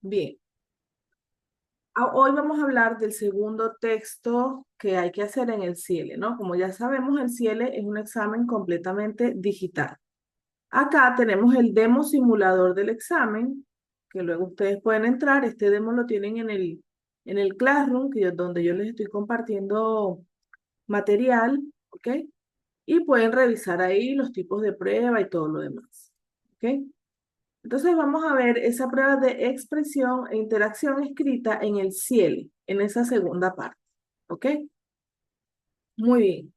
Bien, hoy vamos a hablar del segundo texto que hay que hacer en el CIELE, ¿no? Como ya sabemos, el CIELE es un examen completamente digital. Acá tenemos el demo simulador del examen, que luego ustedes pueden entrar. Este demo lo tienen en el Classroom, donde yo les estoy compartiendo material, ¿ok? Y pueden revisar ahí los tipos de prueba y todo lo demás, ¿ok? Entonces vamos a ver esa prueba de expresión e interacción escrita en el CIELE, en esa segunda parte. ¿Ok? Muy bien.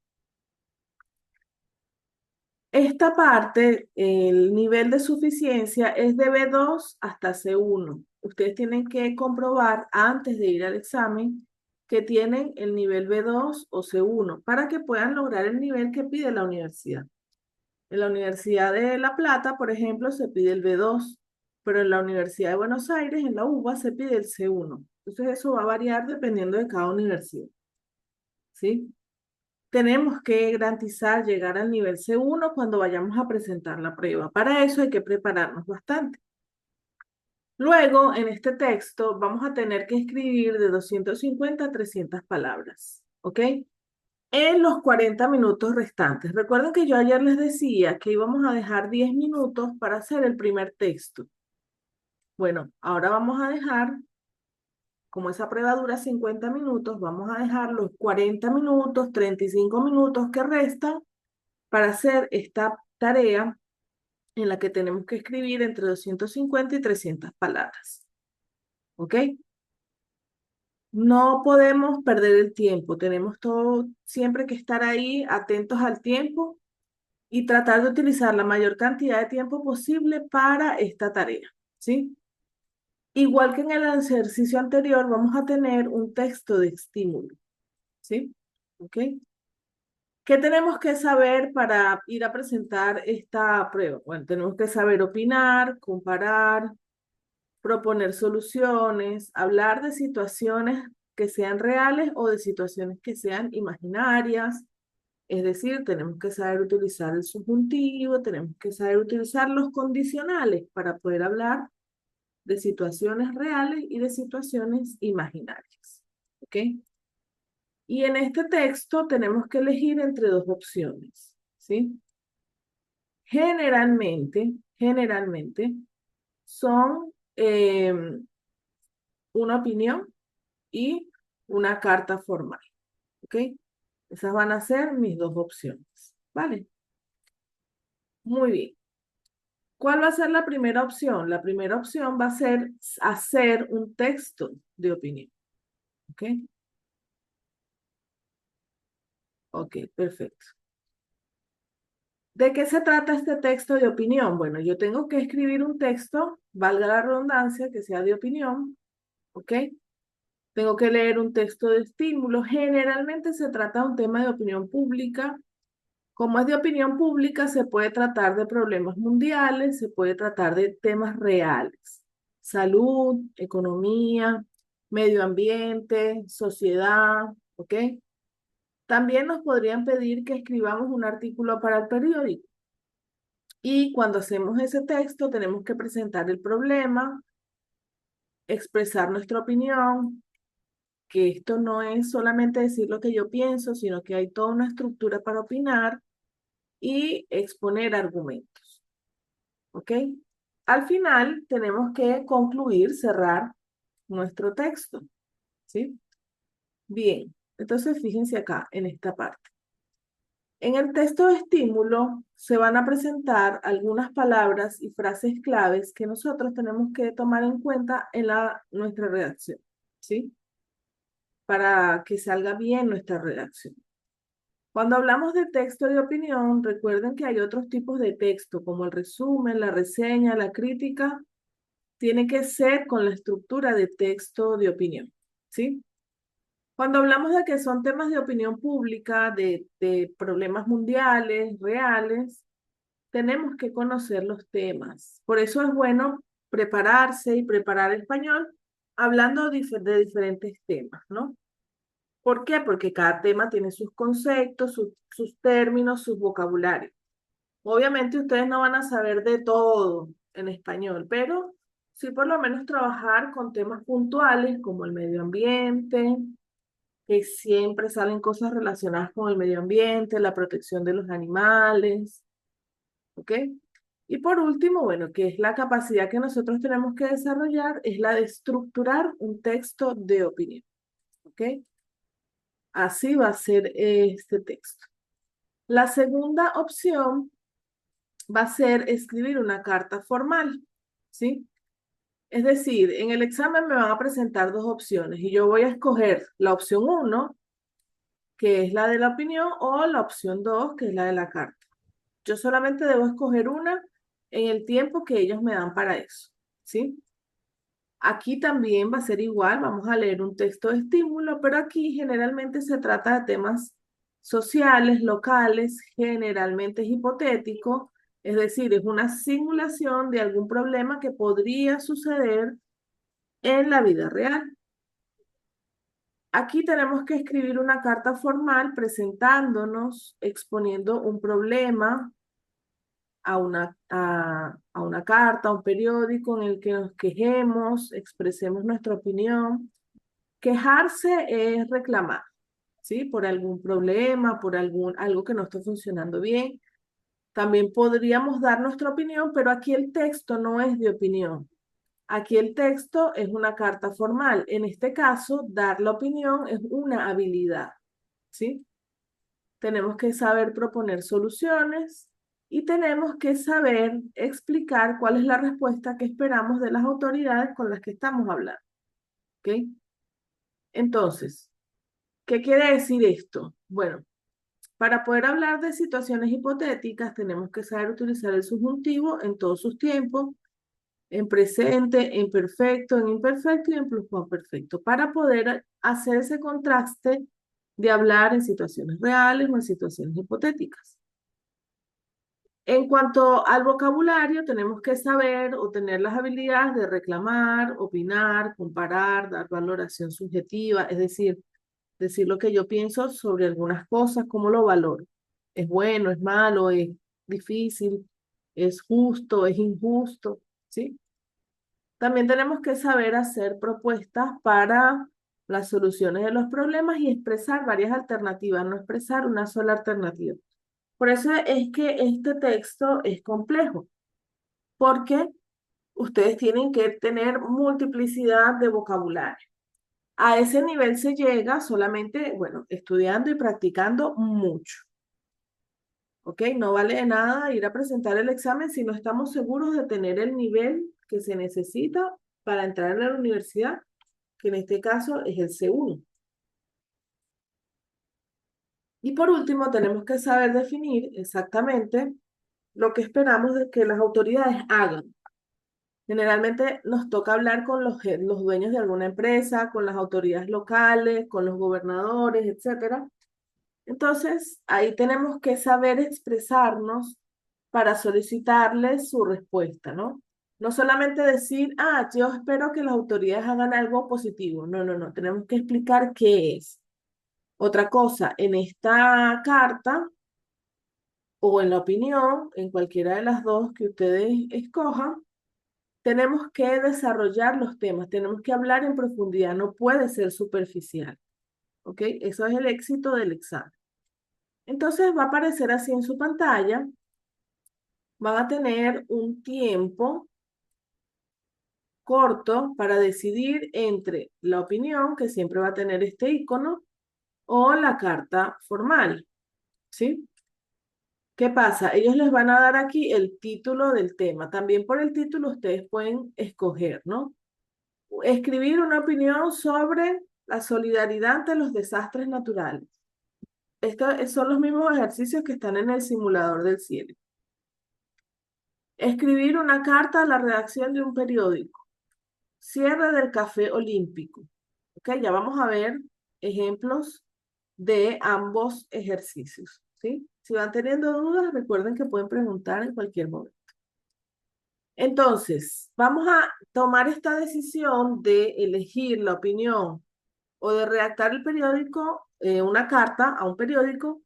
Esta parte, el nivel de suficiencia es de B2 hasta C1. Ustedes tienen que comprobar antes de ir al examen que tienen el nivel B2 o C1 para que puedan lograr el nivel que pide la universidad. En la Universidad de La Plata, por ejemplo, se pide el B2, pero en la Universidad de Buenos Aires, en la UBA, se pide el C1. Entonces eso va a variar dependiendo de cada universidad, ¿sí? Tenemos que garantizar llegar al nivel C1 cuando vayamos a presentar la prueba. Para eso hay que prepararnos bastante. Luego, en este texto, vamos a tener que escribir de 250 a 300 palabras, ¿ok? En los 40 minutos restantes. Recuerden que yo ayer les decía que íbamos a dejar 10 minutos para hacer el primer texto. Bueno, ahora vamos a dejar, como esa prueba dura 50 minutos, vamos a dejar los 40 minutos, 35 minutos que restan para hacer esta tarea en la que tenemos que escribir entre 250 y 300 palabras. ¿Ok? No podemos perder el tiempo, tenemos todo siempre que estar ahí atentos al tiempo y tratar de utilizar la mayor cantidad de tiempo posible para esta tarea, ¿sí? Igual que en el ejercicio anterior, vamos a tener un texto de estímulo, ¿sí? ¿Ok? ¿Qué tenemos que saber para ir a presentar esta prueba? Bueno, tenemos que saber opinar, comparar, proponer soluciones, hablar de situaciones que sean reales o de situaciones que sean imaginarias. Es decir, tenemos que saber utilizar el subjuntivo, tenemos que saber utilizar los condicionales para poder hablar de situaciones reales y de situaciones imaginarias. ¿Ok? Y en este texto tenemos que elegir entre dos opciones, ¿sí? Generalmente son una opinión y una carta formal, ¿ok? Esas van a ser mis dos opciones, ¿vale? Muy bien. ¿Cuál va a ser la primera opción? La primera opción va a ser hacer un texto de opinión, ¿ok? Ok, perfecto. ¿De qué se trata este texto de opinión? Bueno, yo tengo que escribir un texto, valga la redundancia, que sea de opinión, ¿ok? Tengo que leer un texto de estímulo. Generalmente se trata de un tema de opinión pública. Como es de opinión pública, se puede tratar de problemas mundiales, se puede tratar de temas reales. Salud, economía, medio ambiente, sociedad, ¿ok? También nos podrían pedir que escribamos un artículo para el periódico. Y cuando hacemos ese texto, tenemos que presentar el problema, expresar nuestra opinión, que esto no es solamente decir lo que yo pienso, sino que hay toda una estructura para opinar y exponer argumentos. ¿Ok? Al final tenemos que concluir, cerrar nuestro texto. ¿Sí? Bien, entonces fíjense acá en esta parte. En el texto de estímulo se van a presentar algunas palabras y frases claves que nosotros tenemos que tomar en cuenta en nuestra redacción, ¿sí? Para que salga bien nuestra redacción. Cuando hablamos de texto de opinión, recuerden que hay otros tipos de texto, como el resumen, la reseña, la crítica. Tiene que ser con la estructura de texto de opinión, ¿sí? Cuando hablamos de que son temas de opinión pública, de problemas mundiales, reales, tenemos que conocer los temas. Por eso es bueno prepararse y preparar el español hablando de diferentes temas, ¿no? ¿Por qué? Porque cada tema tiene sus conceptos, sus términos, sus vocabularios. Obviamente ustedes no van a saber de todo en español, pero sí por lo menos trabajar con temas puntuales como el medio ambiente, que siempre salen cosas relacionadas con el medio ambiente, la protección de los animales, ¿ok? Y por último, bueno, que es la capacidad que nosotros tenemos que desarrollar, es la de estructurar un texto de opinión, ¿ok? Así va a ser este texto. La segunda opción va a ser escribir una carta formal, ¿sí? Es decir, en el examen me van a presentar dos opciones y yo voy a escoger la opción uno, que es la de la opinión, o la opción 2, que es la de la carta. Yo solamente debo escoger una en el tiempo que ellos me dan para eso, ¿sí? Aquí también va a ser igual, vamos a leer un texto de estímulo, pero aquí generalmente se trata de temas sociales, locales, generalmente es hipotético, es decir, es una simulación de algún problema que podría suceder en la vida real. Aquí tenemos que escribir una carta formal presentándonos, exponiendo un problema a una carta, a un periódico en el que nos quejemos, expresemos nuestra opinión. Quejarse es reclamar, ¿sí? Por algún problema, por algo que no está funcionando bien. También podríamos dar nuestra opinión, pero aquí el texto no es de opinión. Aquí el texto es una carta formal. En este caso, dar la opinión es una habilidad, ¿sí? Tenemos que saber proponer soluciones y tenemos que saber explicar cuál es la respuesta que esperamos de las autoridades con las que estamos hablando, ¿ok? Entonces, ¿qué quiere decir esto? Bueno, para poder hablar de situaciones hipotéticas tenemos que saber utilizar el subjuntivo en todos sus tiempos, en presente, en perfecto, en imperfecto y en pluscuamperfecto, para poder hacer ese contraste de hablar en situaciones reales o en situaciones hipotéticas. En cuanto al vocabulario, tenemos que saber o tener las habilidades de reclamar, opinar, comparar, dar valoración subjetiva, es decir lo que yo pienso sobre algunas cosas, cómo lo valoro. ¿Es bueno, es malo, es difícil, es justo, es injusto? ¿Sí? También tenemos que saber hacer propuestas para las soluciones de los problemas y expresar varias alternativas, no expresar una sola alternativa. Por eso es que este texto es complejo, porque ustedes tienen que tener multiplicidad de vocabulario. A ese nivel se llega solamente, bueno, estudiando y practicando mucho. ¿Ok? No vale de nada ir a presentar el examen si no estamos seguros de tener el nivel que se necesita para entrar a la universidad, que en este caso es el C1. Y por último, tenemos que saber definir exactamente lo que esperamos de que las autoridades hagan. Generalmente nos toca hablar con los dueños de alguna empresa, con las autoridades locales, con los gobernadores, etcétera. Entonces, ahí tenemos que saber expresarnos para solicitarles su respuesta, ¿no? No solamente decir, yo espero que las autoridades hagan algo positivo. No, no, no, tenemos que explicar qué es. Otra cosa, en esta carta o en la opinión, en cualquiera de las dos que ustedes escojan, tenemos que desarrollar los temas, tenemos que hablar en profundidad, no puede ser superficial, ¿ok? Eso es el éxito del examen. Entonces va a aparecer así en su pantalla, van a tener un tiempo corto para decidir entre la opinión, que siempre va a tener este icono, o la carta formal, ¿sí? ¿Qué pasa? Ellos les van a dar aquí el título del tema. También por el título ustedes pueden escoger, ¿no? Escribir una opinión sobre la solidaridad ante los desastres naturales. Estos son los mismos ejercicios que están en el simulador del cielo. Escribir una carta a la redacción de un periódico. Cierre del Café Olímpico. Ok, ya vamos a ver ejemplos de ambos ejercicios, ¿sí? Si van teniendo dudas, recuerden que pueden preguntar en cualquier momento. Entonces, vamos a tomar esta decisión de elegir la opinión o de redactar el periódico, una carta a un periódico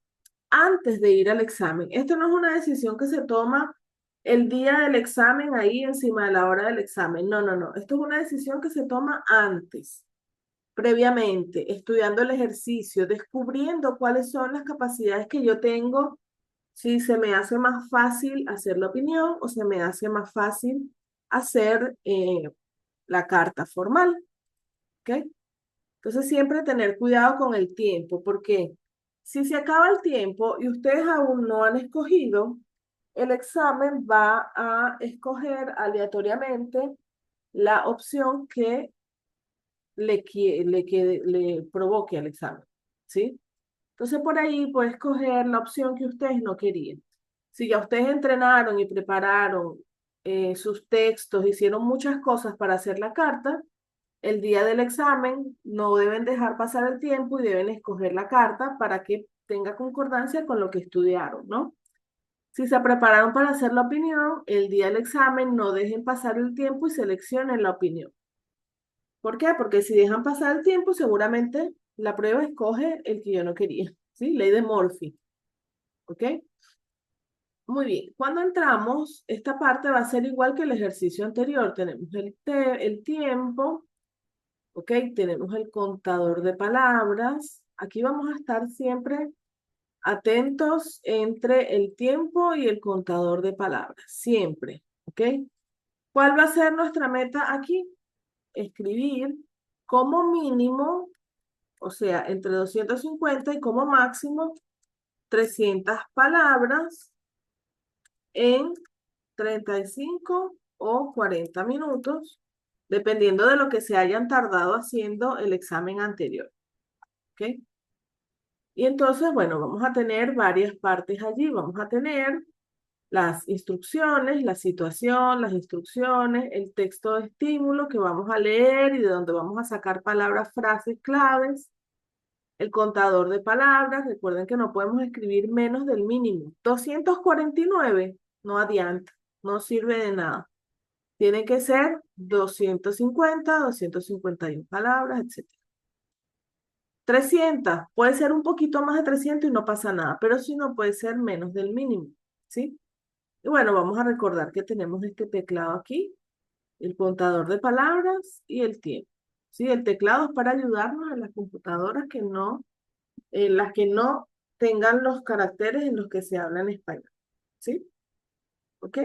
antes de ir al examen. Esto no es una decisión que se toma el día del examen ahí encima de la hora del examen. No, no, no. Esto es una decisión que se toma antes, previamente, estudiando el ejercicio, descubriendo cuáles son las capacidades que yo tengo, si se me hace más fácil hacer la opinión o se me hace más fácil hacer la carta formal. ¿Ok? Entonces siempre tener cuidado con el tiempo, porque si se acaba el tiempo y ustedes aún no han escogido, el examen va a escoger aleatoriamente la opción que le provoque al examen, ¿sí? Entonces por ahí puede escoger la opción que ustedes no querían. Si ya ustedes entrenaron y prepararon sus textos, hicieron muchas cosas para hacer la carta, el día del examen no deben dejar pasar el tiempo y deben escoger la carta para que tenga concordancia con lo que estudiaron, ¿no? Si se prepararon para hacer la opinión, el día del examen no dejen pasar el tiempo y seleccionen la opinión. ¿Por qué? Porque si dejan pasar el tiempo, seguramente la prueba escoge el que yo no quería, ¿sí? Ley de Murphy, ¿ok? Muy bien. Cuando entramos, esta parte va a ser igual que el ejercicio anterior. Tenemos el tiempo, ¿ok? Tenemos el contador de palabras. Aquí vamos a estar siempre atentos entre el tiempo y el contador de palabras, siempre, ¿ok? ¿Cuál va a ser nuestra meta aquí? Escribir como mínimo, o sea, entre 250 y como máximo 300 palabras en 35 o 40 minutos, dependiendo de lo que se hayan tardado haciendo el examen anterior, ¿ok? Y entonces, bueno, vamos a tener varias partes allí. Vamos a tener las instrucciones, la situación, las instrucciones, el texto de estímulo que vamos a leer y de donde vamos a sacar palabras, frases claves, el contador de palabras. Recuerden que no podemos escribir menos del mínimo. 249, no adianta, no sirve de nada. Tiene que ser 250, 251 palabras, etc. 300, puede ser un poquito más de 300 y no pasa nada, pero si no puede ser menos del mínimo, ¿sí? Y bueno, vamos a recordar que tenemos este teclado aquí, el contador de palabras y el tiempo. ¿Sí? El teclado es para ayudarnos en las computadoras en las que no tengan los caracteres en los que se habla en español. ¿Sí? ¿Ok?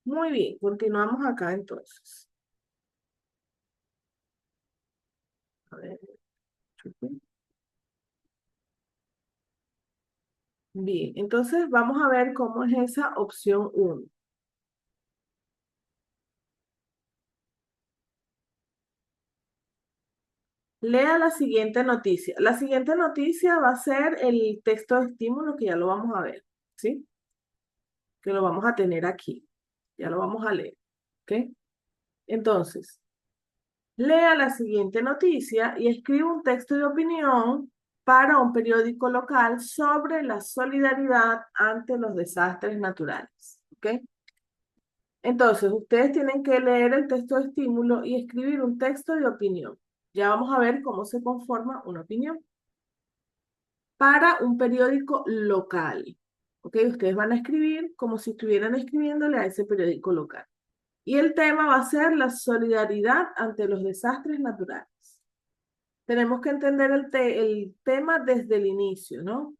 Muy bien, continuamos acá entonces. A ver. Bien, entonces vamos a ver cómo es esa opción uno. Lea la siguiente noticia. La siguiente noticia va a ser el texto de estímulo que ya lo vamos a ver, ¿sí? Que lo vamos a tener aquí. Ya lo vamos a leer, ¿ok? Entonces, lea la siguiente noticia y escribe un texto de opinión para un periódico local sobre la solidaridad ante los desastres naturales, ¿ok? Entonces, ustedes tienen que leer el texto de estímulo y escribir un texto de opinión. Ya vamos a ver cómo se conforma una opinión para un periódico local. ¿Ok? Ustedes van a escribir como si estuvieran escribiéndole a ese periódico local. Y el tema va a ser la solidaridad ante los desastres naturales. Tenemos que entender el tema desde el inicio, ¿no?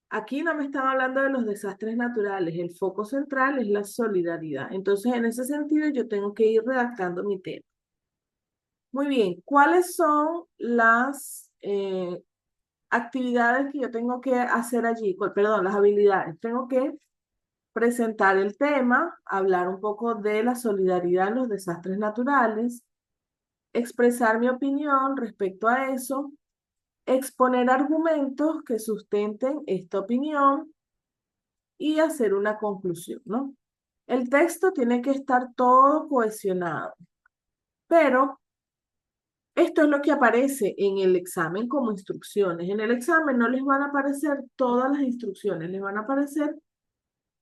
Aquí no me están hablando de los desastres naturales, el foco central es la solidaridad. Entonces, en ese sentido, yo tengo que ir redactando mi tema. Muy bien, ¿cuáles son las actividades que yo tengo que hacer allí? Perdón, las habilidades. Tengo que presentar el tema, hablar un poco de la solidaridad en los desastres naturales, expresar mi opinión respecto a eso, exponer argumentos que sustenten esta opinión y hacer una conclusión, ¿no? El texto tiene que estar todo cohesionado, pero esto es lo que aparece en el examen como instrucciones. En el examen no les van a aparecer todas las instrucciones, les van a aparecer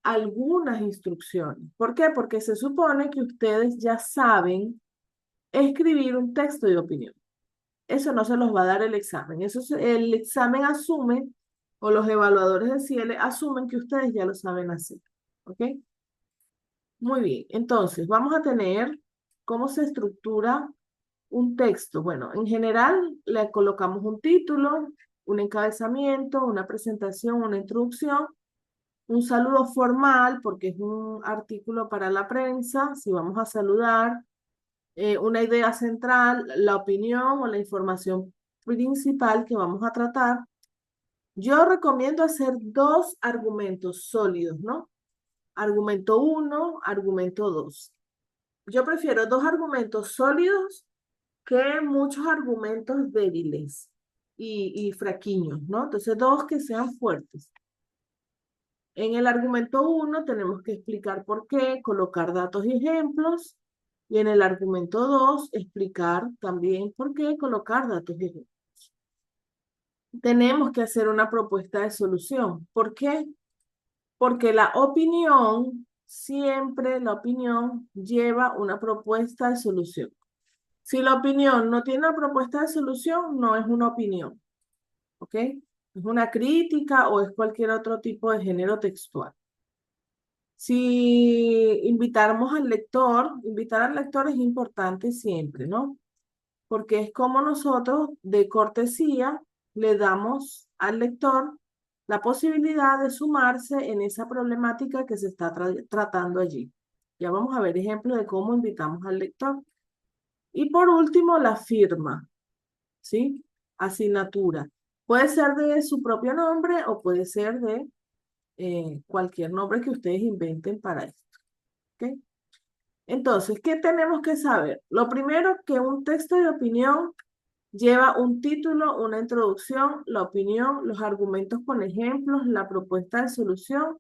algunas instrucciones. ¿Por qué? Porque se supone que ustedes ya saben escribir un texto de opinión. Eso no se los va a dar el examen. El examen asume, o los evaluadores de CIELE asumen que ustedes ya lo saben hacer. ¿Ok? Muy bien, entonces vamos a tener cómo se estructura un texto. Bueno, en general le colocamos un título, un encabezamiento, una presentación, una introducción, un saludo formal porque es un artículo para la prensa, si vamos a saludar, una idea central, la opinión o la información principal que vamos a tratar. Yo recomiendo hacer dos argumentos sólidos, ¿no? Argumento uno, argumento dos. Yo prefiero dos argumentos sólidos que muchos argumentos débiles y fraquiños, ¿no? Entonces, dos que sean fuertes. En el argumento uno tenemos que explicar por qué, colocar datos y ejemplos. Y en el argumento 2, explicar también por qué, colocar datos y ejemplos. Tenemos que hacer una propuesta de solución. ¿Por qué? Porque la opinión, siempre la opinión lleva una propuesta de solución. Si la opinión no tiene una propuesta de solución, no es una opinión, ¿ok? Es una crítica o es cualquier otro tipo de género textual. Si invitamos al lector, invitar al lector es importante siempre, ¿no? Porque es como nosotros, de cortesía, le damos al lector la posibilidad de sumarse en esa problemática que se está tratando allí. Ya vamos a ver ejemplos de cómo invitamos al lector. Y por último, la firma, ¿sí? Asignatura. Puede ser de su propio nombre o puede ser de cualquier nombre que ustedes inventen para esto, ¿ok? Entonces, ¿qué tenemos que saber? Lo primero, que un texto de opinión lleva un título, una introducción, la opinión, los argumentos con ejemplos, la propuesta de solución,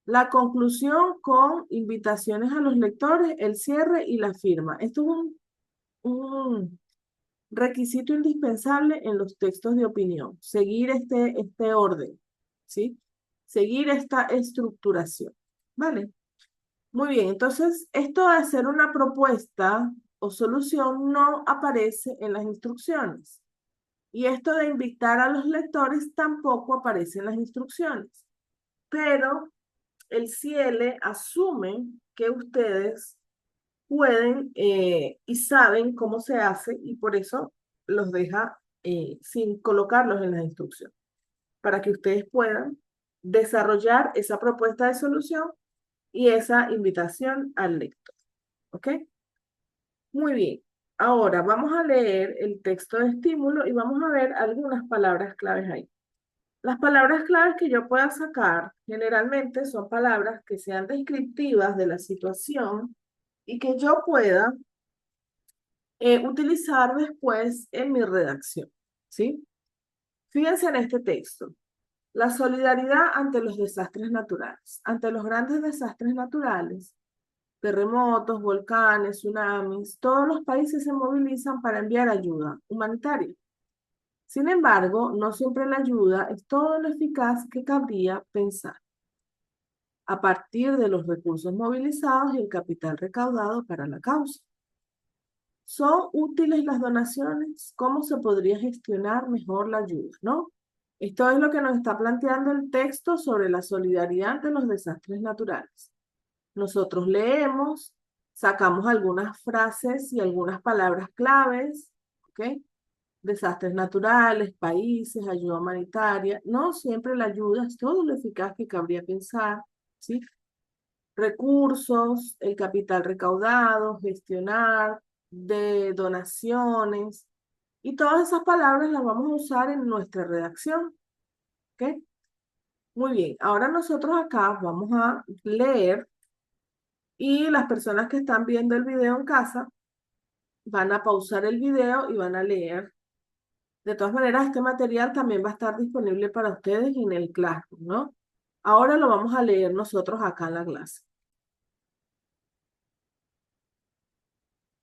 la conclusión con invitaciones a los lectores, el cierre y la firma. Esto es un requisito indispensable en los textos de opinión, seguir este orden, ¿sí? Seguir esta estructuración, ¿vale? Muy bien, entonces esto de hacer una propuesta o solución no aparece en las instrucciones. Y esto de invitar a los lectores tampoco aparece en las instrucciones. Pero el CIELE asume que ustedes pueden y saben cómo se hace y por eso los deja sin colocarlos en las instrucciones, para que ustedes puedan desarrollar esa propuesta de solución y esa invitación al lector. ¿Ok? Muy bien. Ahora vamos a leer el texto de estímulo y vamos a ver algunas palabras claves ahí. Las palabras claves que yo pueda sacar generalmente son palabras que sean descriptivas de la situación y que yo pueda utilizar después en mi redacción, ¿sí? Fíjense en este texto. La solidaridad ante los desastres naturales. Ante los grandes desastres naturales, terremotos, volcanes, tsunamis, todos los países se movilizan para enviar ayuda humanitaria. Sin embargo, no siempre la ayuda es todo lo eficaz que cabría pensar a partir de los recursos movilizados y el capital recaudado para la causa. ¿Son útiles las donaciones? ¿Cómo se podría gestionar mejor la ayuda, no? Esto es lo que nos está planteando el texto sobre la solidaridad ante los desastres naturales. Nosotros leemos, sacamos algunas frases y algunas palabras claves, ¿ok? Desastres naturales, países, ayuda humanitaria. No siempre la ayuda es todo lo eficaz que cabría pensar, ¿sí? Recursos, el capital recaudado, gestionar, de donaciones. Y todas esas palabras las vamos a usar en nuestra redacción, ¿ok? Muy bien, ahora nosotros acá vamos a leer y las personas que están viendo el video en casa van a pausar el video y van a leer. De todas maneras, este material también va a estar disponible para ustedes en el Classroom, ¿no? Ahora lo vamos a leer nosotros acá en la clase.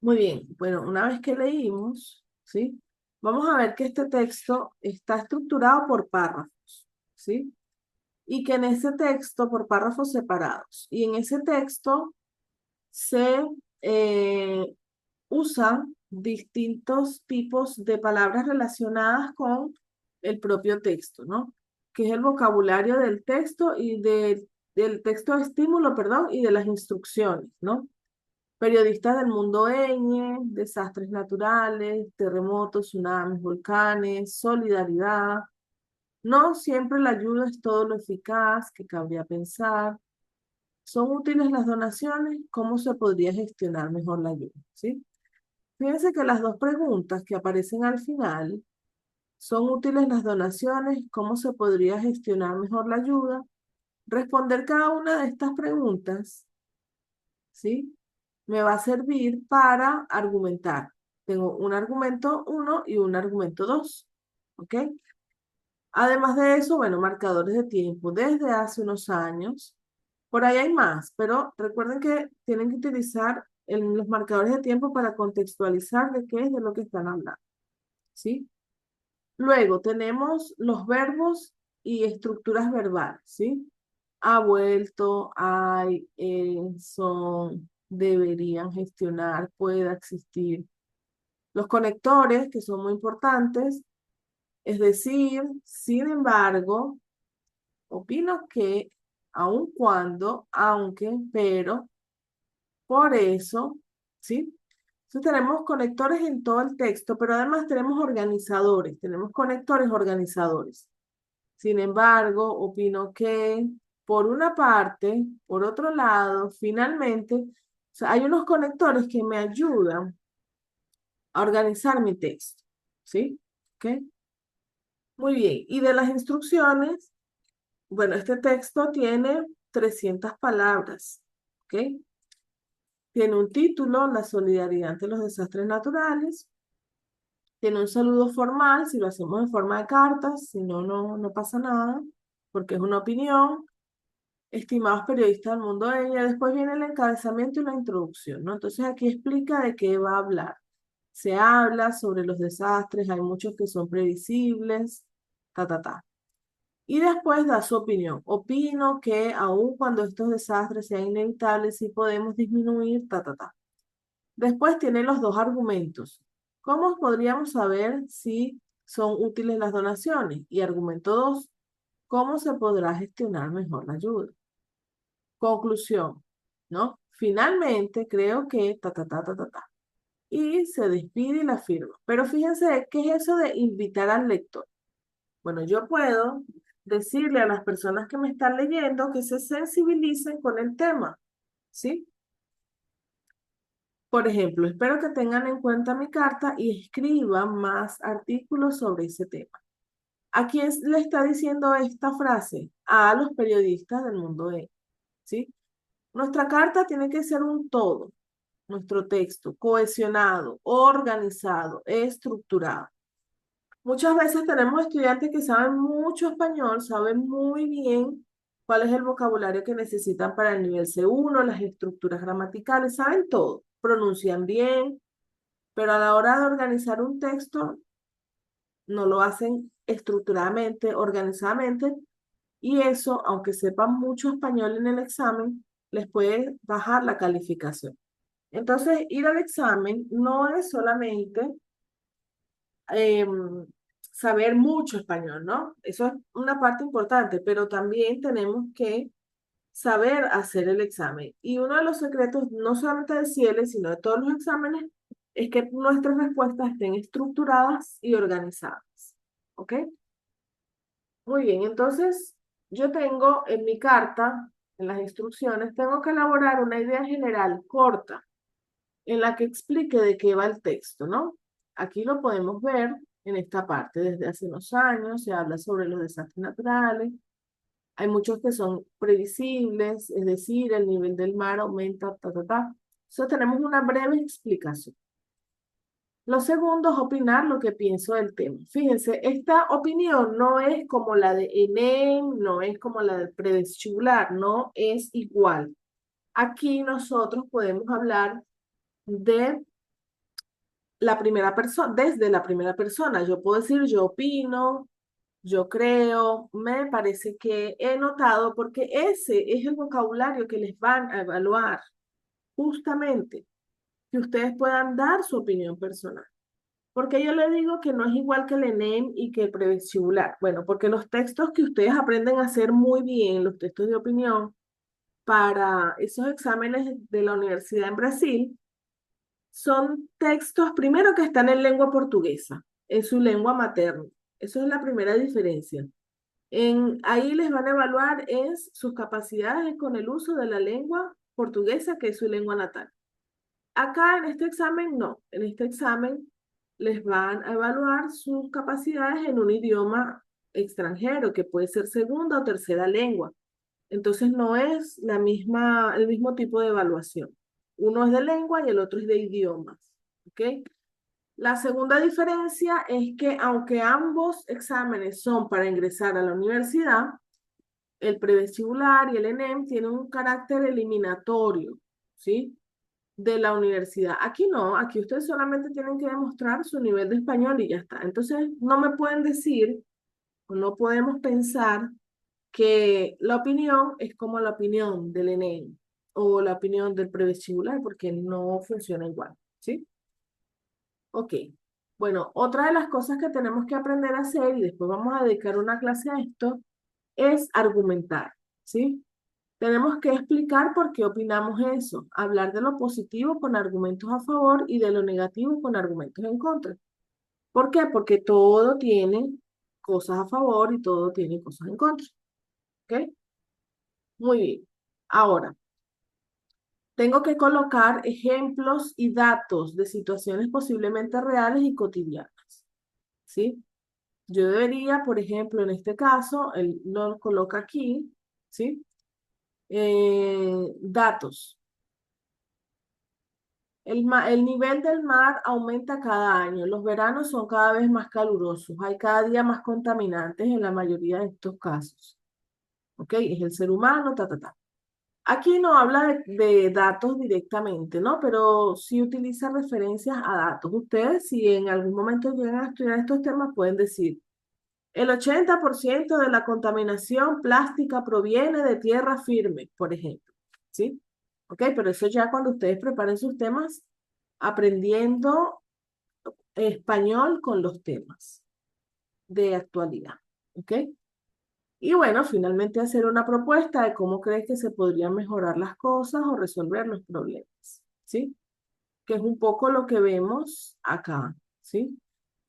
Muy bien, bueno, una vez que leímos, ¿sí? Vamos a ver que este texto está estructurado por párrafos, ¿sí? Y que en ese texto, por párrafos separados, y en ese texto se usan distintos tipos de palabras relacionadas con el propio texto, ¿no? Que es el vocabulario del texto y de del texto de estímulo, perdón, y de las instrucciones, ¿no? Periodistas del mundo ñ, desastres naturales, terremotos, tsunamis, volcanes, solidaridad. No siempre la ayuda es todo lo eficaz que cabría pensar. ¿Son útiles las donaciones? ¿Cómo se podría gestionar mejor la ayuda? ¿Sí? Fíjense que las dos preguntas que aparecen al final, ¿son útiles las donaciones? ¿Cómo se podría gestionar mejor la ayuda? Responder cada una de estas preguntas, ¿sí? Me va a servir para argumentar. Tengo un argumento 1 y un argumento 2, ¿ok? Además de eso, bueno, marcadores de tiempo desde hace unos años. Por ahí hay más, pero recuerden que tienen que utilizar los marcadores de tiempo para contextualizar de qué es de lo que están hablando, ¿sí? Luego tenemos los verbos y estructuras verbales, ¿sí? Ha vuelto, hay, son, deberían gestionar, pueda existir. Los conectores, que son muy importantes, es decir, sin embargo, opino que, aun cuando, aunque, pero, por eso, ¿sí? Entonces tenemos conectores en todo el texto, pero además tenemos organizadores, tenemos conectores organizadores. Sin embargo, opino que, por una parte, por otro lado, finalmente, o sea, hay unos conectores que me ayudan a organizar mi texto, ¿sí? ¿Ok? Muy bien. Y de las instrucciones, bueno, este texto tiene 300 palabras, ¿ok? Tiene un título, La solidaridad ante los desastres naturales. Tiene un saludo formal, si lo hacemos en forma de cartas, si no, no pasa nada, porque es una opinión. Estimados periodistas del mundo de ella, después viene el encabezamiento y la introducción, ¿no? Entonces aquí explica de qué va a hablar. Se habla sobre los desastres, hay muchos que son previsibles, ta. Y después da su opinión. Opino que aun cuando estos desastres sean inevitables, sí podemos disminuir, ta. Después tiene los dos argumentos. ¿Cómo podríamos saber si son útiles las donaciones? Y argumento 2, ¿cómo se podrá gestionar mejor la ayuda? Conclusión, ¿no? Finalmente creo que ta. Y se despide y la firma. Pero fíjense, ¿qué es eso de invitar al lector? Bueno, yo puedo decirle a las personas que me están leyendo que se sensibilicen con el tema, ¿sí? Por ejemplo, espero que tengan en cuenta mi carta y escriban más artículos sobre ese tema. ¿A quién le está diciendo esta frase? A los periodistas del mundo ¿sí? Nuestra carta tiene que ser un todo, nuestro texto, cohesionado, organizado, estructurado. Muchas veces tenemos estudiantes que saben mucho español, saben muy bien cuál es el vocabulario que necesitan para el nivel C1, las estructuras gramaticales, saben todo, pronuncian bien, pero a la hora de organizar un texto no lo hacen estructuradamente, organizadamente, y eso, aunque sepan mucho español en el examen, les puede bajar la calificación. Entonces, ir al examen no es solamente saber mucho español, ¿no? Eso es una parte importante, pero también tenemos que saber hacer el examen. Y uno de los secretos, no solamente del CIELE, sino de todos los exámenes, es que nuestras respuestas estén estructuradas y organizadas. ¿Ok? Muy bien, entonces yo tengo en mi carta, en las instrucciones, tengo que elaborar una idea general corta en la que explique de qué va el texto, ¿no? Aquí lo podemos ver en esta parte. Desde hace unos años se habla sobre los desastres naturales. Hay muchos que son previsibles, es decir, el nivel del mar aumenta, ta. Entonces tenemos una breve explicación. Lo segundo es opinar lo que pienso del tema. Fíjense, esta opinión no es como la de ENEM, no es como la del prevestibular, no es igual. Aquí nosotros podemos hablar de la primera persona, desde la primera persona. Yo puedo decir, yo opino, yo creo, me parece que he notado, porque ese es el vocabulario que les van a evaluar, justamente, que ustedes puedan dar su opinión personal. Porque yo le digo que no es igual que el ENEM y que el prevestibular. Bueno, porque los textos que ustedes aprenden a hacer muy bien, los textos de opinión, para esos exámenes de la universidad en Brasil son textos, primero que están en lengua portuguesa, en su lengua materna. Eso es la primera diferencia. Ahí les van a evaluar es sus capacidades con el uso de la lengua portuguesa, que es su lengua natal. Acá en este examen no, en este examen les van a evaluar sus capacidades en un idioma extranjero, que puede ser segunda o tercera lengua. Entonces no es el mismo tipo de evaluación. Uno es de lengua y el otro es de idiomas. ¿Ok? La segunda diferencia es que aunque ambos exámenes son para ingresar a la universidad, el prevestibular y el ENEM tienen un carácter eliminatorio, ¿sí? De la universidad. Aquí no, aquí ustedes solamente tienen que demostrar su nivel de español y ya está. Entonces, no me pueden decir o no podemos pensar que la opinión es como la opinión del ENEM o la opinión del prevestibular, porque no funciona igual, ¿sí? Ok. Bueno, otra de las cosas que tenemos que aprender a hacer, y después vamos a dedicar una clase a esto, es argumentar, ¿sí? Tenemos que explicar por qué opinamos eso, hablar de lo positivo con argumentos a favor y de lo negativo con argumentos en contra. ¿Por qué? Porque todo tiene cosas a favor y todo tiene cosas en contra. ¿Ok? Muy bien. Ahora, tengo que colocar ejemplos y datos de situaciones posiblemente reales y cotidianas. ¿Sí? Yo debería, por ejemplo, en este caso, él lo coloca aquí, ¿sí? Datos. El nivel del mar aumenta cada año. Los veranos son cada vez más calurosos. Hay cada día más contaminantes en la mayoría de estos casos. ¿Ok? Es el ser humano, ta, ta, ta. Aquí no habla de datos directamente, ¿no? Pero sí utiliza referencias a datos. Ustedes, si en algún momento llegan a estudiar estos temas, pueden decir, el 80% de la contaminación plástica proviene de tierra firme, por ejemplo. ¿Sí? ¿Ok? Pero eso ya cuando ustedes preparen sus temas, aprendiendo español con los temas de actualidad. ¿Ok? Y bueno, finalmente hacer una propuesta de cómo crees que se podrían mejorar las cosas o resolver los problemas. ¿Sí? Que es un poco lo que vemos acá. ¿Sí?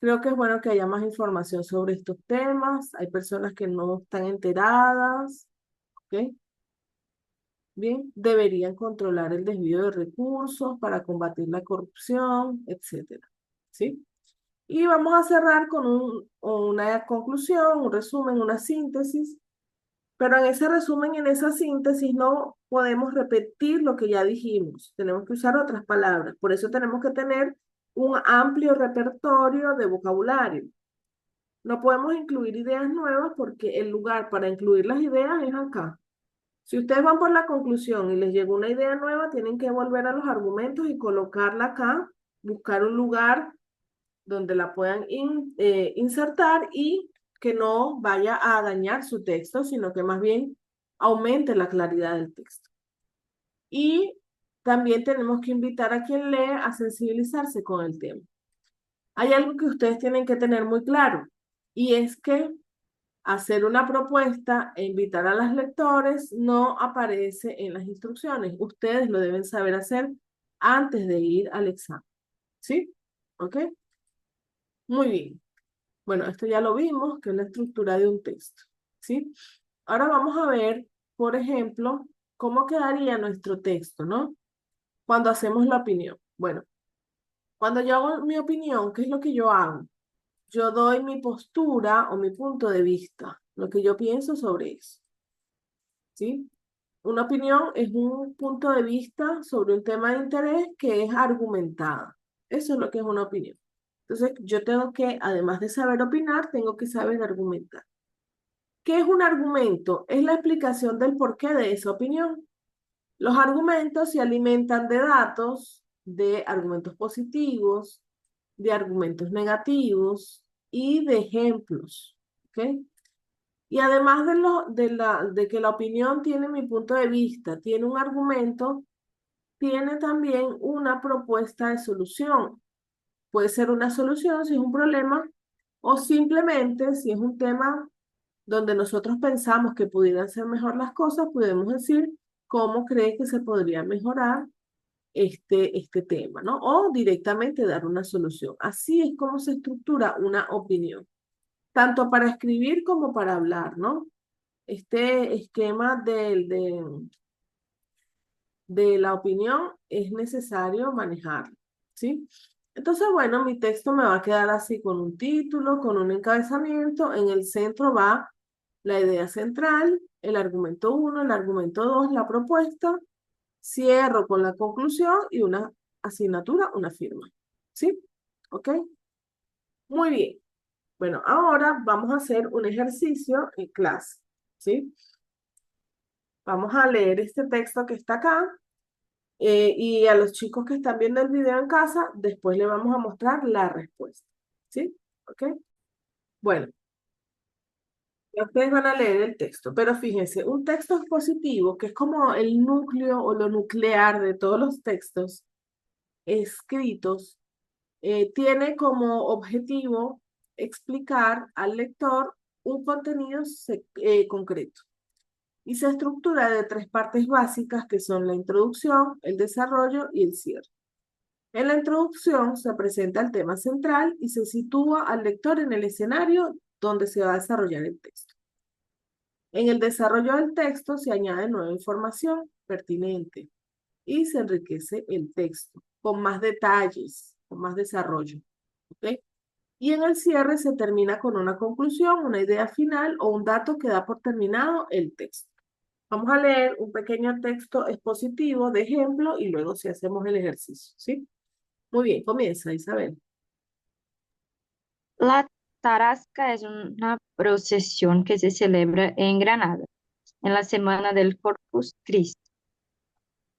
Creo que es bueno que haya más información sobre estos temas. Hay personas que no están enteradas. ¿Ok? Bien, deberían controlar el desvío de recursos para combatir la corrupción, etcétera. ¿Sí? Y vamos a cerrar con una conclusión, un resumen, una síntesis, pero en ese resumen y en esa síntesis no podemos repetir lo que ya dijimos, tenemos que usar otras palabras, por eso tenemos que tener un amplio repertorio de vocabulario. No podemos incluir ideas nuevas porque el lugar para incluir las ideas es acá. Si ustedes van por la conclusión y les llegó una idea nueva, tienen que volver a los argumentos y colocarla acá, buscar un lugar donde la puedan insertar y que no vaya a dañar su texto, sino que más bien aumente la claridad del texto. Y también tenemos que invitar a quien lee a sensibilizarse con el tema. Hay algo que ustedes tienen que tener muy claro, y es que hacer una propuesta e invitar a los lectores no aparece en las instrucciones. Ustedes lo deben saber hacer antes de ir al examen. ¿Sí? ¿Ok? Muy bien. Bueno, esto ya lo vimos, que es la estructura de un texto, ¿sí? Ahora vamos a ver, por ejemplo, cómo quedaría nuestro texto, ¿no? Cuando hacemos la opinión. Bueno, cuando yo hago mi opinión, ¿qué es lo que yo hago? Yo doy mi postura o mi punto de vista, lo que yo pienso sobre eso, ¿sí? Una opinión es un punto de vista sobre un tema de interés que es argumentada. Eso es lo que es una opinión. Entonces, yo tengo que, además de saber opinar, tengo que saber argumentar. ¿Qué es un argumento? Es la explicación del porqué de esa opinión. Los argumentos se alimentan de datos, de argumentos positivos, de argumentos negativos y de ejemplos. ¿Ok? Y además de que la opinión tiene mi punto de vista, tiene un argumento, tiene también una propuesta de solución. Puede ser una solución si es un problema o simplemente si es un tema donde nosotros pensamos que pudieran ser mejor las cosas, podemos decir, cómo cree que se podría mejorar este tema, ¿no? O directamente dar una solución. Así es como se estructura una opinión, tanto para escribir como para hablar, ¿no? Este esquema de la opinión es necesario manejarlo, ¿sí? Entonces, bueno, mi texto me va a quedar así con un título, con un encabezamiento. En el centro va la idea central, el argumento 1, el argumento 2, la propuesta. Cierro con la conclusión y una asignatura, una firma. ¿Sí? ¿Ok? Muy bien. Bueno, ahora vamos a hacer un ejercicio en clase. ¿Sí? Vamos a leer este texto que está acá. Y a los chicos que están viendo el video en casa, después le vamos a mostrar la respuesta. ¿Sí? ¿Ok? Bueno, ya ustedes van a leer el texto, pero fíjense, un texto expositivo, que es como el núcleo o lo nuclear de todos los textos escritos, tiene como objetivo explicar al lector un contenido concreto y se estructura de tres partes básicas que son la introducción, el desarrollo y el cierre. En la introducción se presenta el tema central y se sitúa al lector en el escenario donde se va a desarrollar el texto. En el desarrollo del texto se añade nueva información pertinente y se enriquece el texto con más detalles, con más desarrollo. ¿Ok? Y en el cierre se termina con una conclusión, una idea final o un dato que da por terminado el texto. Vamos a leer un pequeño texto expositivo de ejemplo y luego si hacemos el ejercicio, ¿sí? Muy bien, comienza Isabel. La Tarasca es una procesión que se celebra en Granada en la semana del Corpus Christi.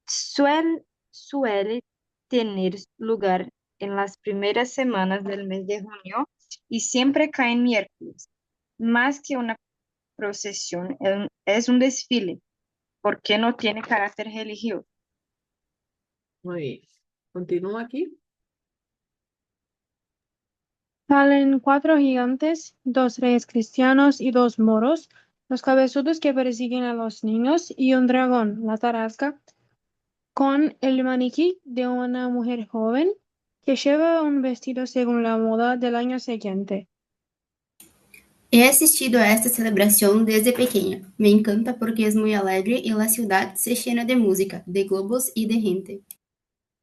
Suele tener lugar en las primeras semanas del mes de junio y siempre cae en miércoles. Más que una procesión, es un desfile, porque no tiene carácter religioso. Muy bien. Continúa aquí. Salen cuatro gigantes, dos reyes cristianos y dos moros, los cabezudos que persiguen a los niños, y un dragón, la tarasca, con el maniquí de una mujer joven que lleva un vestido según la moda del año siguiente. He asistido a esta celebración desde pequeña. Me encanta porque es muy alegre y la ciudad se llena de música, de globos y de gente.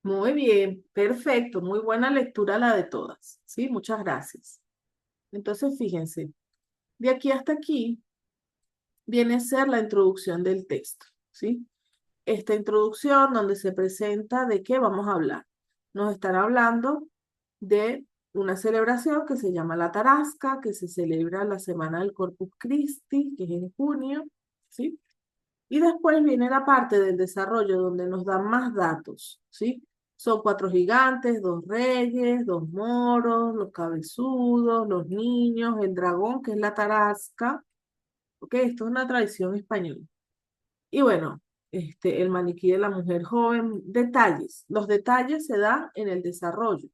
Muy bien, perfecto, muy buena lectura la de todas, ¿sí? Muchas gracias. Entonces, fíjense, de aquí hasta aquí viene a ser la introducción del texto, ¿sí? Esta introducción donde se presenta de qué vamos a hablar. Nos están hablando de una celebración que se llama la Tarasca, que se celebra la semana del Corpus Christi, que es en junio, ¿sí? Y después viene la parte del desarrollo donde nos dan más datos, ¿sí? Son cuatro gigantes, dos reyes, dos moros, los cabezudos, los niños, el dragón, que es la tarasca. ¿Ok? Esto es una tradición española. Y bueno, el maniquí de la mujer joven, detalles. Los detalles se dan en el desarrollo.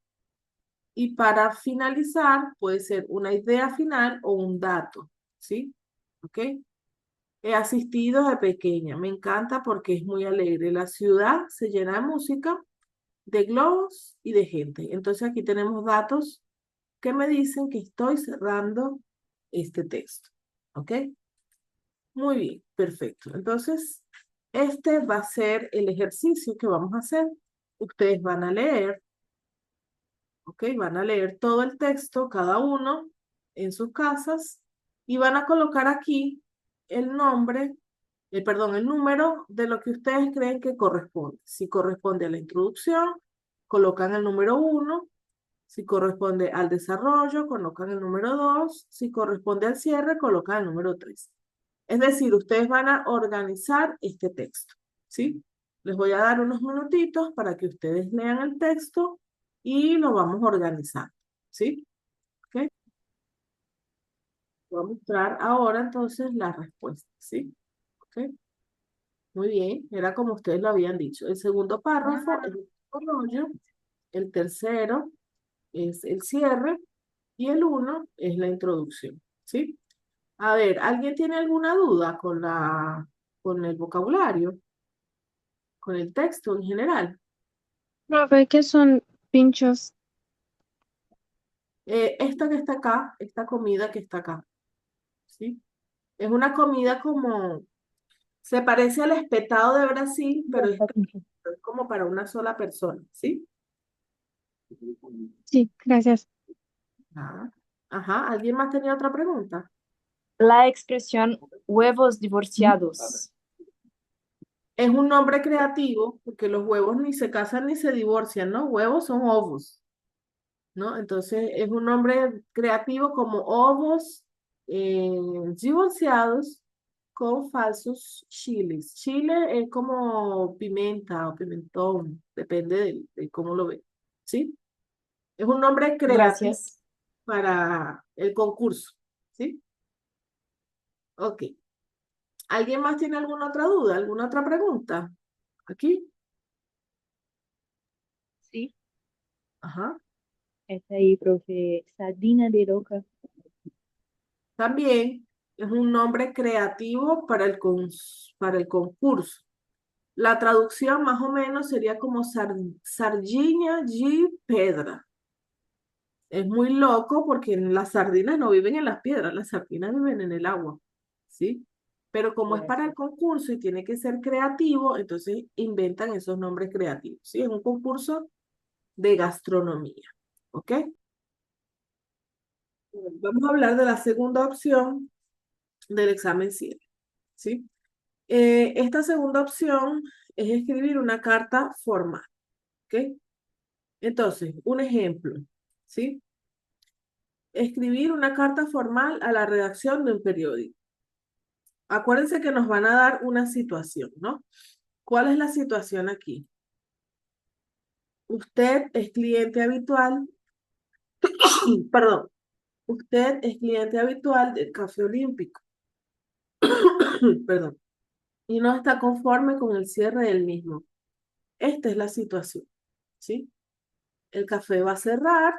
Y para finalizar, puede ser una idea final o un dato, ¿sí? ¿Ok? He asistido de pequeña, me encanta porque es muy alegre. La ciudad se llena de música, de globos y de gente. Entonces aquí tenemos datos que me dicen que estoy cerrando este texto. ¿Ok? Muy bien, perfecto. Entonces, este va a ser el ejercicio que vamos a hacer. Ustedes van a leer, ¿ok? Van a leer todo el texto, cada uno en sus casas, y van a colocar aquí el nombre, perdón, el número de lo que ustedes creen que corresponde. Si corresponde a la introducción, colocan el número 1. Si corresponde al desarrollo, colocan el número 2. Si corresponde al cierre, colocan el número 3. Es decir, ustedes van a organizar este texto, ¿sí? Les voy a dar unos minutitos para que ustedes lean el texto y lo vamos a organizar, ¿sí? ¿Ok? Voy a mostrar ahora entonces la respuesta, ¿sí? ¿Ok? Muy bien, era como ustedes lo habían dicho. El segundo párrafo es el desarrollo, el tercero es el cierre y el uno es la introducción, ¿sí? A ver, ¿alguien tiene alguna duda con el vocabulario? con el texto en general. Profe, ¿qué son pinchos? Esta que está acá, esta comida que está acá, ¿sí? Es una comida como, se parece al espetado de Brasil, pero es como para una sola persona, ¿sí? Sí, gracias. Ah, ajá, ¿alguien más tenía otra pregunta? La expresión huevos divorciados. Es un nombre creativo porque los huevos ni se casan ni se divorcian, ¿no? Huevos son ovos, ¿no? Entonces es un nombre creativo como ovos divorciados con falsos chiles. Chile es como pimenta o pimentón, depende de cómo lo ve, ¿sí? Es un nombre creativo Gracias. para el concurso, ¿sí? Ok. ¿Alguien más tiene alguna otra duda, alguna otra pregunta? Aquí. Sí, Ajá. está ahí, profe. Sardina de roca. También es un nombre creativo para para el concurso. La traducción más o menos sería como Sardinia de Pedra. Es muy loco porque las sardinas no viven en las piedras, las sardinas viven en el agua, ¿sí? Pero como es Puede para el ser. concurso y tiene que ser creativo, entonces inventan esos nombres creativos, ¿sí? Es un concurso de gastronomía, ¿ok? Vamos a hablar de la segunda opción del examen 7, ¿sí? Esta segunda opción es escribir una carta formal, ¿ok? Entonces, un ejemplo, ¿sí? Escribir una carta formal a la redacción de un periódico. Acuérdense que nos van a dar una situación, ¿no? ¿Cuál es la situación aquí? Usted es cliente habitual, perdón, usted es cliente habitual del Café Olímpico, perdón, y no está conforme con el cierre del mismo. Esta es la situación, ¿sí? El café va a cerrar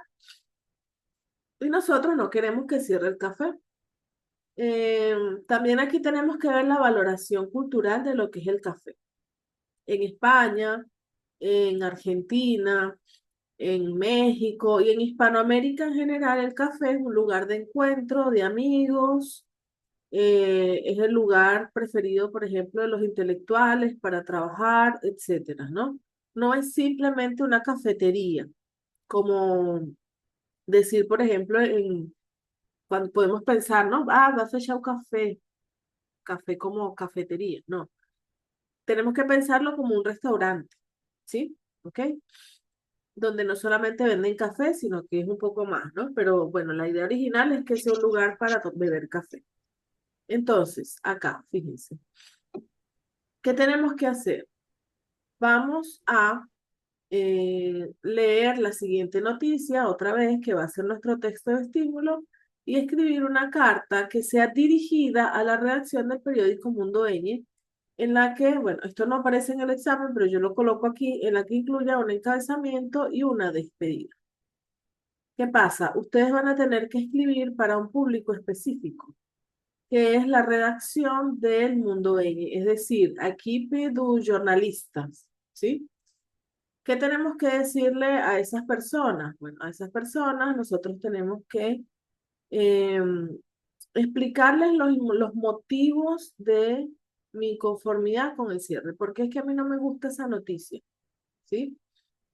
y nosotros no queremos que cierre el café. También aquí tenemos que ver la valoración cultural de lo que es el café. En España, en Argentina, en México y en Hispanoamérica en general, el café es un lugar de encuentro, de amigos, es el lugar preferido, por ejemplo, de los intelectuales para trabajar, etcétera, ¿no? No es simplemente una cafetería, como decir, por ejemplo, cuando podemos pensar, ¿no? Ah, va a fechar un café, café como cafetería, no. Tenemos que pensarlo como un restaurante, ¿sí? ¿Ok? Donde no solamente venden café, sino que es un poco más, ¿no? Pero bueno, la idea original es que sea un lugar para beber café. Entonces, acá, fíjense, ¿qué tenemos que hacer? Vamos a leer la siguiente noticia otra vez, que va a ser nuestro texto de estímulo, y escribir una carta que sea dirigida a la redacción del periódico Mundo Ñ, en la que, bueno, esto no aparece en el examen, pero yo lo coloco aquí, en la que incluya un encabezamiento y una despedida. ¿Qué pasa? Ustedes van a tener que escribir para un público específico, que es la redacción del Mundo Ñ, es decir, equipe de jornalistas, ¿sí? ¿Qué tenemos que decirle a esas personas? Bueno, a esas personas nosotros tenemos que explicarles los motivos de mi conformidad con el cierre. Porque es que a mí no me gusta esa noticia, ¿sí?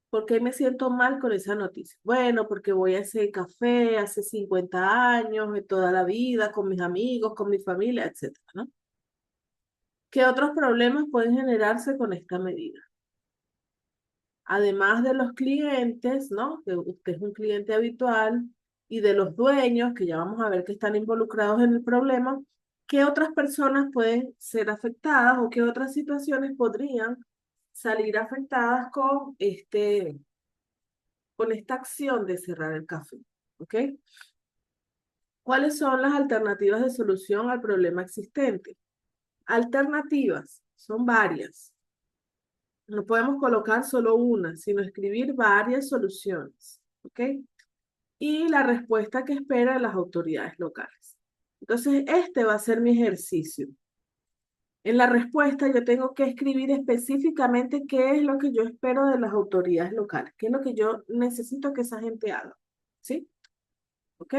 ¿Por qué me siento mal con esa noticia? Bueno, porque voy a ese café hace 50 años, de toda la vida, con mis amigos, con mi familia, etcétera, ¿no? ¿Qué otros problemas pueden generarse con esta medida? Además de los clientes, ¿no? Que usted es un cliente habitual, y de los dueños, que ya vamos a ver que están involucrados en el problema, ¿qué otras personas pueden ser afectadas o qué otras situaciones podrían salir afectadas con esta acción de cerrar el café? ¿Ok? ¿Cuáles son las alternativas de solución al problema existente? Alternativas, son varias. No podemos colocar solo una, sino escribir varias soluciones. ¿Ok? Y la respuesta que esperan las autoridades locales. Entonces, este va a ser mi ejercicio. En la respuesta yo tengo que escribir específicamente qué es lo que yo espero de las autoridades locales, qué es lo que yo necesito que esa gente haga. ¿Sí? ¿Ok?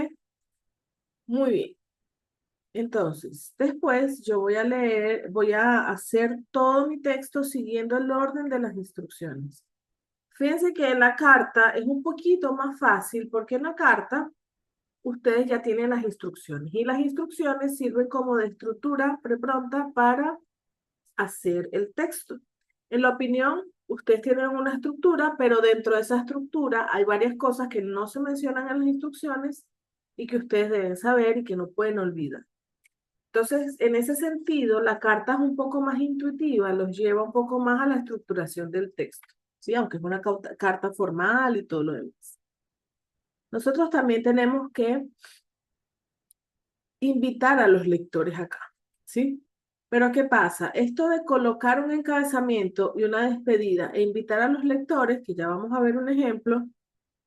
Muy bien. Entonces, después yo voy a leer, voy a hacer todo mi texto siguiendo el orden de las instrucciones. Fíjense que en la carta es un poquito más fácil porque en la carta ustedes ya tienen las instrucciones y las instrucciones sirven como de estructura prepronta para hacer el texto. En la opinión, ustedes tienen una estructura, pero dentro de esa estructura hay varias cosas que no se mencionan en las instrucciones y que ustedes deben saber y que no pueden olvidar. Entonces, en ese sentido, la carta es un poco más intuitiva, los lleva un poco más a la estructuración del texto, ¿sí? Aunque es una carta formal y todo lo demás. Nosotros también tenemos que invitar a los lectores acá, ¿sí? Pero ¿qué pasa? Esto de colocar un encabezamiento y una despedida e invitar a los lectores, que ya vamos a ver un ejemplo,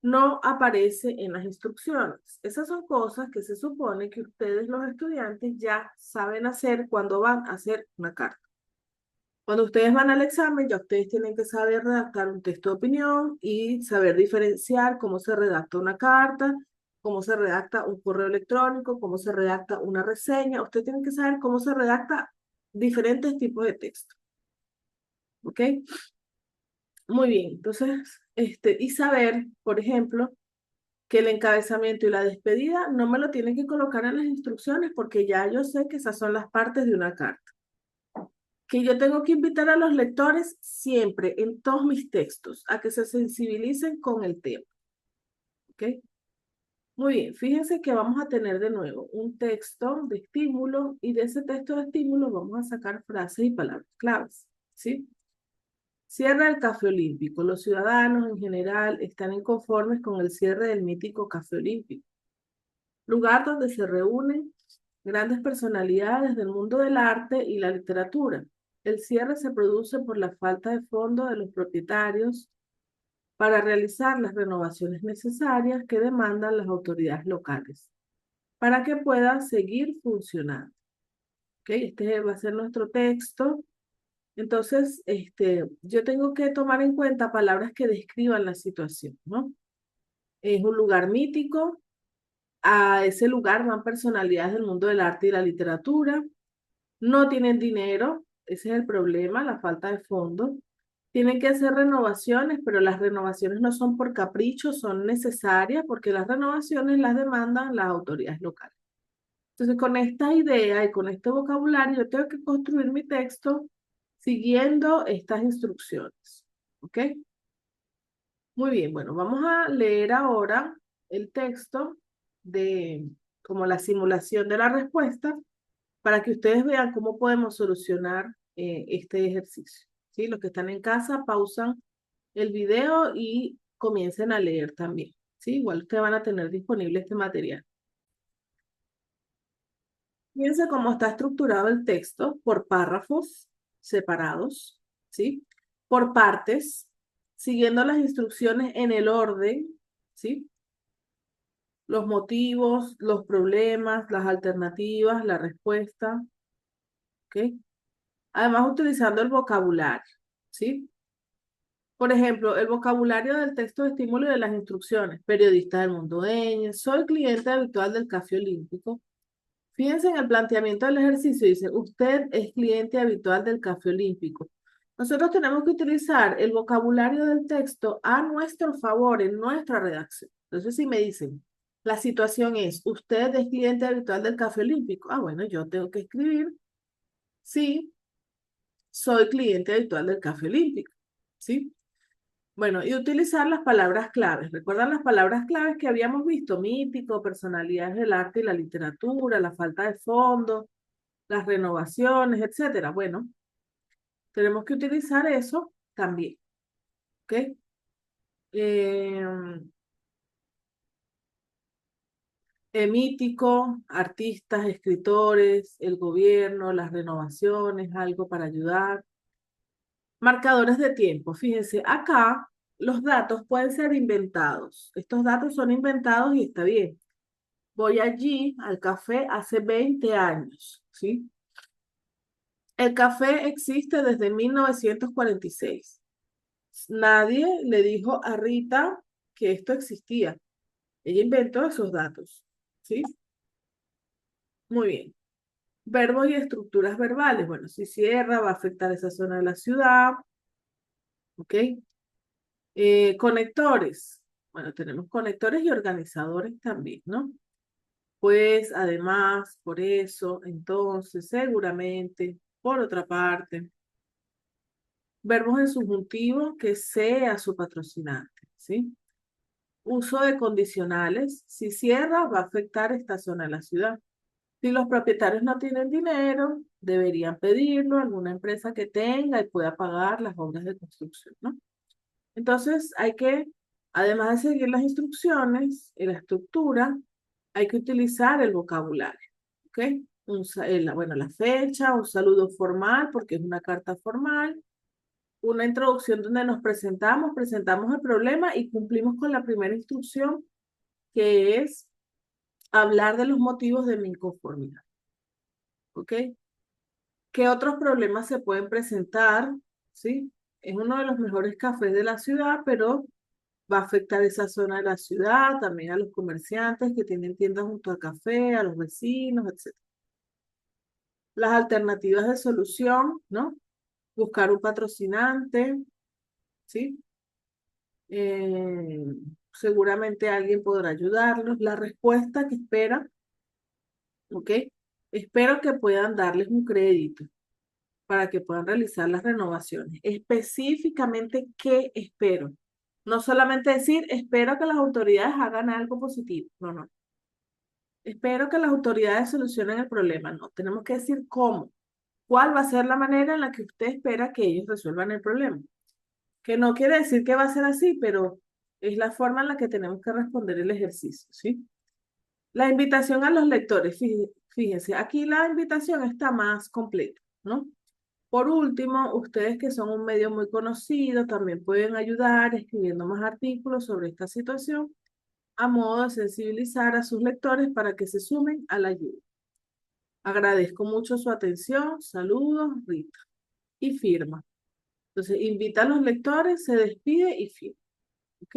no aparece en las instrucciones. Esas son cosas que se supone que ustedes, los estudiantes, ya saben hacer cuando van a hacer una carta. Cuando ustedes van al examen, ya ustedes tienen que saber redactar un texto de opinión y saber diferenciar cómo se redacta una carta, cómo se redacta un correo electrónico, cómo se redacta una reseña. Ustedes tienen que saber cómo se redacta diferentes tipos de texto. ¿Ok? Muy bien. Entonces, y saber, por ejemplo, que el encabezamiento y la despedida no me lo tienen que colocar en las instrucciones porque ya yo sé que esas son las partes de una carta. Que yo tengo que invitar a los lectores siempre, en todos mis textos, a que se sensibilicen con el tema. ¿Ok? Muy bien, fíjense que vamos a tener de nuevo un texto de estímulo y de ese texto de estímulo vamos a sacar frases y palabras claves. ¿Sí? Cierre del Café Olímpico. Los ciudadanos en general están inconformes con el cierre del mítico Café Olímpico, lugar donde se reúnen grandes personalidades del mundo del arte y la literatura. El cierre se produce por la falta de fondos de los propietarios para realizar las renovaciones necesarias que demandan las autoridades locales para que pueda seguir funcionando. ¿Ok? Este va a ser nuestro texto. Entonces, yo tengo que tomar en cuenta palabras que describan la situación, ¿no? Es un lugar mítico. A ese lugar van personalidades del mundo del arte y la literatura. No tienen dinero, ese es el problema, la falta de fondos. Tienen que hacer renovaciones, pero las renovaciones no son por capricho, son necesarias porque las renovaciones las demandan las autoridades locales. Entonces, con esta idea y con este vocabulario, yo tengo que construir mi texto siguiendo estas instrucciones. ¿Ok? Muy bien, bueno, vamos a leer ahora el texto de como la simulación de la respuesta para que ustedes vean cómo podemos solucionar este ejercicio. ¿Sí? Los que están en casa pausan el video y comiencen a leer también. ¿Sí? Igual ustedes van a tener disponible este material. Fíjense cómo está estructurado el texto por párrafos separados, ¿sí? Por partes, siguiendo las instrucciones en el orden, ¿sí? Los motivos, los problemas, las alternativas, la respuesta, ¿ok? Además, utilizando el vocabulario, ¿sí? Por ejemplo, el vocabulario del texto de estímulo y de las instrucciones. Periodista del Mundo Ñ, soy cliente habitual del Café Olímpico. Fíjense en el planteamiento del ejercicio, dice, usted es cliente habitual del Café Olímpico. Nosotros tenemos que utilizar el vocabulario del texto a nuestro favor en nuestra redacción. Entonces, si me dicen, la situación es, usted es cliente habitual del Café Olímpico. Ah, bueno, yo tengo que escribir, sí, soy cliente habitual del Café Olímpico, ¿sí? Bueno, y utilizar las palabras claves. ¿Recuerdan las palabras claves que habíamos visto? Mítico, personalidades del arte y la literatura, la falta de fondos, las renovaciones, etcétera. Bueno, tenemos que utilizar eso también. ¿Ok? Mítico, artistas, escritores, el gobierno, las renovaciones, algo para ayudar. Marcadores de tiempo. Fíjense, acá los datos pueden ser inventados. Estos datos son inventados y está bien. Voy allí al café hace 20 años, ¿sí? El café existe desde 1946. Nadie le dijo a Rita que esto existía. Ella inventó esos datos, ¿sí? Muy bien. Verbos y estructuras verbales. Bueno, si cierra, va a afectar esa zona de la ciudad. ¿Ok? Conectores. Bueno, tenemos conectores y organizadores también, ¿no? Pues, además, por eso, entonces, seguramente, por otra parte. Verbos en subjuntivo que sea su patrocinante, ¿sí? Uso de condicionales. Si cierra, va a afectar esta zona de la ciudad. Si los propietarios no tienen dinero, deberían pedirlo a alguna empresa que tenga y pueda pagar las obras de construcción, ¿no? Entonces, hay que, además de seguir las instrucciones y la estructura, hay que utilizar el vocabulario, ¿ok? Bueno, la fecha, un saludo formal, porque es una carta formal, una introducción donde nos presentamos el problema y cumplimos con la primera instrucción, que es hablar de los motivos de mi inconformidad, ¿ok? ¿Qué otros problemas se pueden presentar? ¿Sí? Es uno de los mejores cafés de la ciudad, pero va a afectar esa zona de la ciudad, también a los comerciantes que tienen tiendas junto al café, a los vecinos, etc. Las alternativas de solución, ¿no? Buscar un patrocinante, ¿sí? Eh, Seguramente alguien podrá ayudarlos. La respuesta que espera, ¿ok? Espero que puedan darles un crédito para que puedan realizar las renovaciones. Específicamente, ¿qué espero? No solamente decir, espero que las autoridades hagan algo positivo. No, no. Espero que las autoridades solucionen el problema. No, tenemos que decir cómo. ¿Cuál va a ser la manera en la que usted espera que ellos resuelvan el problema? Que no quiere decir que va a ser así, pero es la forma en la que tenemos que responder el ejercicio, ¿sí? La invitación a los lectores, fíjense, aquí la invitación está más completa, ¿no? Por último, ustedes que son un medio muy conocido, también pueden ayudar escribiendo más artículos sobre esta situación a modo de sensibilizar a sus lectores para que se sumen a la ayuda. Agradezco mucho su atención. Saludos, Rita. Y firma. Entonces, invita a los lectores, se despide y firma. ¿Ok?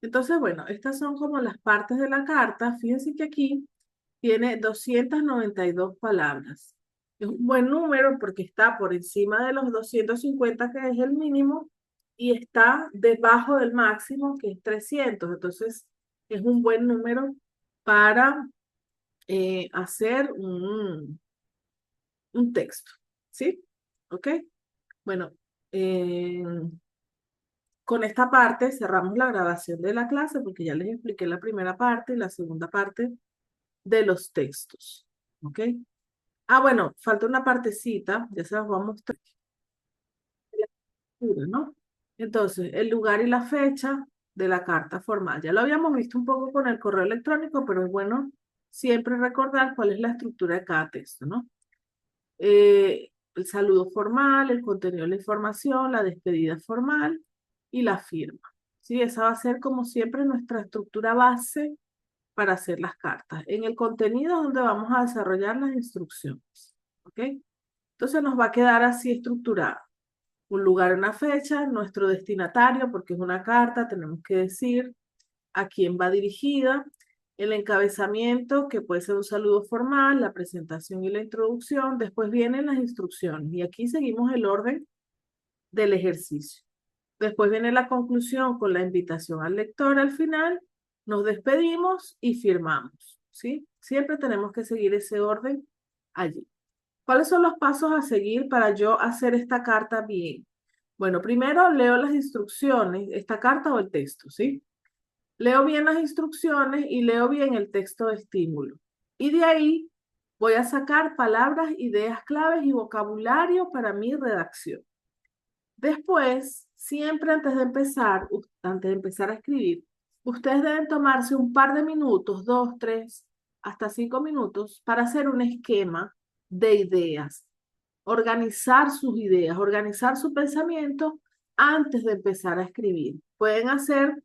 Entonces, bueno, estas son como las partes de la carta. Fíjense que aquí tiene 292 palabras. Es un buen número porque está por encima de los 250, que es el mínimo, y está debajo del máximo, que es 300. Entonces, es un buen número para hacer un texto, ¿sí? ¿Ok? Bueno, eh, con esta parte cerramos la grabación de la clase porque ya les expliqué la primera parte y la segunda parte de los textos, ¿ok? Ah, bueno, falta una partecita, ya se las voy a mostrar, ¿no? Entonces, el lugar y la fecha de la carta formal. Ya lo habíamos visto un poco con el correo electrónico, pero es bueno siempre recordar cuál es la estructura de cada texto, ¿no? El saludo formal, el contenido de la información, la despedida formal y la firma. ¿Sí? Esa va a ser como siempre nuestra estructura base para hacer las cartas. En el contenido es donde vamos a desarrollar las instrucciones. ¿Ok? Entonces nos va a quedar así estructurado. Un lugar, una fecha, nuestro destinatario, porque es una carta, tenemos que decir a quién va dirigida, el encabezamiento, que puede ser un saludo formal, la presentación y la introducción, después vienen las instrucciones y aquí seguimos el orden del ejercicio. Después viene la conclusión con la invitación al lector al final, nos despedimos y firmamos, ¿sí? Siempre tenemos que seguir ese orden allí. ¿Cuáles son los pasos a seguir para yo hacer esta carta bien? Bueno, primero leo las instrucciones, esta carta o el texto, ¿sí? Leo bien las instrucciones y leo bien el texto de estímulo. Y de ahí voy a sacar palabras, ideas claves y vocabulario para mi redacción. Después, siempre antes de empezar a escribir, ustedes deben tomarse un par de minutos, 2, 3, hasta 5 minutos, para hacer un esquema de ideas. Organizar sus ideas, organizar su pensamiento antes de empezar a escribir. Pueden hacer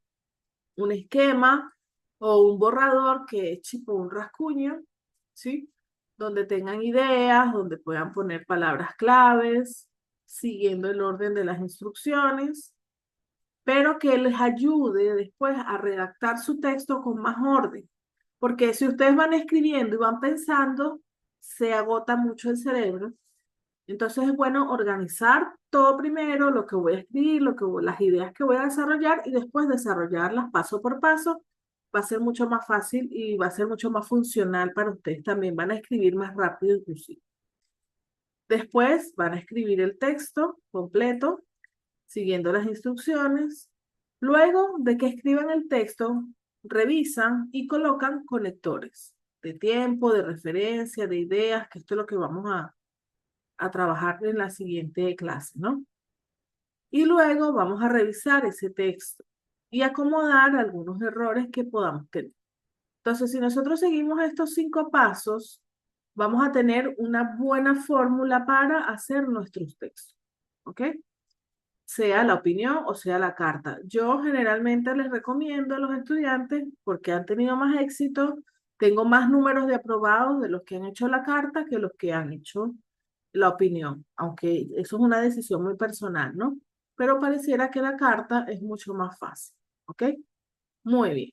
un esquema o un borrador que es tipo un rascuño, ¿sí? donde tengan ideas, donde puedan poner palabras claves, siguiendo el orden de las instrucciones, pero que les ayude después a redactar su texto con más orden. Porque si ustedes van escribiendo y van pensando, se agota mucho el cerebro. Entonces es bueno organizar todo primero, lo que voy a escribir, las ideas que voy a desarrollar y después desarrollarlas paso por paso. Va a ser mucho más fácil y va a ser mucho más funcional para ustedes. También van a escribir más rápido inclusive. Después van a escribir el texto completo, siguiendo las instrucciones. Luego de que escriban el texto, revisan y colocan conectores de tiempo, de referencia, de ideas, que esto es lo que vamos a trabajar en la siguiente clase, ¿no? Y luego vamos a revisar ese texto y acomodar algunos errores que podamos tener. Entonces, si nosotros seguimos estos 5 pasos, vamos a tener una buena fórmula para hacer nuestros textos, ¿ok? Sea la opinión o sea la carta. Yo generalmente les recomiendo a los estudiantes, porque han tenido más éxito, tengo más números de aprobados de los que han hecho la carta que los que han hecho la opinión, aunque eso es una decisión muy personal, ¿no? Pero pareciera que la carta es mucho más fácil, ¿ok? Muy bien.